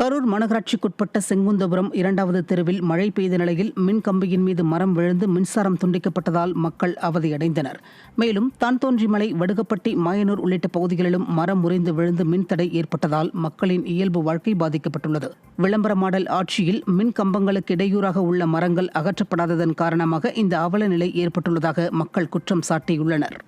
கரூர் மாநகராட்சிக்குட்பட்ட செங்குந்தபுரம் 2வது தெருவில் மழை பெய்த நிலையில் மின் கம்பியின் மீது மரம் விழுந்து மின்சாரம் துண்டிக்கப்பட்டதால் மக்கள் அவதியடைந்தனர். மேலும் தான்தோன்றிமலை, வடுகப்பட்டி, மாயனூர் உள்ளிட்ட பகுதிகளிலும் மரம் முறிந்து விழுந்து மின்தடை ஏற்பட்டதால் மக்களின் இயல்பு வாழ்க்கை பாதிக்கப்பட்டுள்ளது. விளம்பர மாடல் ஆட்சியில் மின் கம்பங்களுக்கு இடையூறாக உள்ள மரங்கள் அகற்றப்படாததன் காரணமாக இந்த அவலநிலை ஏற்பட்டுள்ளதாக மக்கள் குற்றம் சாட்டியுள்ளனர்.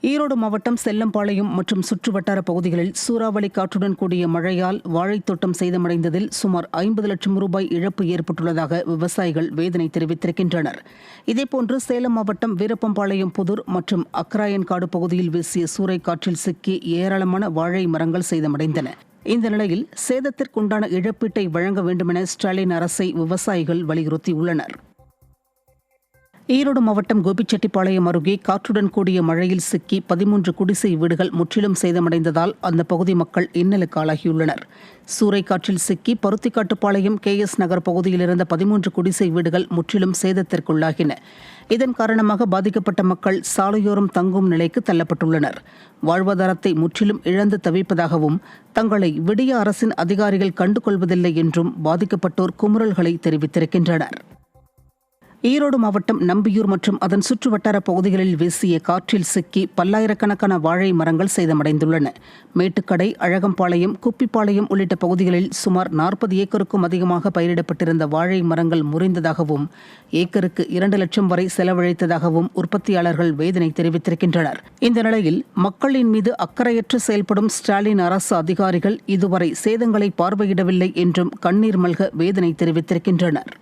ஈரோடு மாவட்டம் செல்லம்பாளையம் மற்றும் சுற்றுவட்டார பகுதிகளில் சூறாவளி காற்றுடன் கூடிய மழையால் வாழைத்தோட்டம் சேதமடைந்ததில் சுமார் 50 லட்சம் ரூபாய் இழப்பு ஏற்பட்டுள்ளதாக விவசாயிகள் வேதனை தெரிவித்திருக்கின்றனர். இதேபோன்று சேலம் மாவட்டம் வீரப்பம்பாளையம் புதூர் மற்றும் அக்கராயன்காடு பகுதியில் வீசிய சூறைக்காற்றில் சிக்கி ஏராளமான வாழை மரங்கள் சேதமடைந்தன. இந்த நிலையில் சேதத்திற்குண்டான இழப்பீட்டை வழங்க வேண்டுமென ஸ்டாலின் அரசை விவசாயிகள் வலியுறுத்தியுள்ளனர். ஈரோடு மாவட்டம் கோபிச்செட்டிப்பாளையம் அருகே காற்றுடன் கூடிய மழையில் சிக்கி 13 குடிசை வீடுகள் முற்றிலும் சேதமடைந்ததால் அந்த பகுதி மக்கள் இன்னலுக்கு ஆளாகியுள்ளனர். சூறைக்காற்றில் சிக்கி பருத்திக்காட்டுப்பாளையம் KS நகர் பகுதியில் இருந்த 13 குடிசை வீடுகள் முற்றிலும் சேதத்திற்குள்ளாகின. இதன் காரணமாக பாதிக்கப்பட்ட மக்கள் சாலையோரம் தங்கும் நிலைக்கு தள்ளப்பட்டுள்ளனர். வாழ்வாதாரத்தை முற்றிலும் இழந்து தவிப்பதாகவும் தங்களை விடிய அரசின் அதிகாரிகள் கண்டுகொள்வதில்லை என்றும் பாதிக்கப்பட்டோர் குமுறல்களை தெரிவித்திருக்கின்றனர். ஈரோடு மாவட்டம் நம்பியூர் மற்றும் அதன் சுற்றுவட்டார பகுதிகளில் வீசிய காற்றில் சிக்கி பல்லாயிரக்கணக்கான வாழை மரங்கள் சேதமடைந்துள்ளன. மேட்டுக்கடை, அழகம்பாளையம், குப்பிப்பாளையம் உள்ளிட்ட பகுதிகளில் சுமார் 40 ஏக்கருக்கும் அதிகமாக பயிரிடப்பட்டிருந்த வாழை மரங்கள் முறிந்ததாகவும் ஏக்கருக்கு 2 லட்சம் வரை செலவழித்ததாகவும் உற்பத்தியாளர்கள் வேதனை தெரிவித்திருக்கின்றனர். இந்த நிலையில் மக்களின் மீது அக்கறையற்று செயல்படும் ஸ்டாலின் அரசு அதிகாரிகள் இதுவரை சேதங்களை பார்வையிடவில்லை என்றும் கண்ணீர் மல்க வேதனை தெரிவித்திருக்கின்றனர்.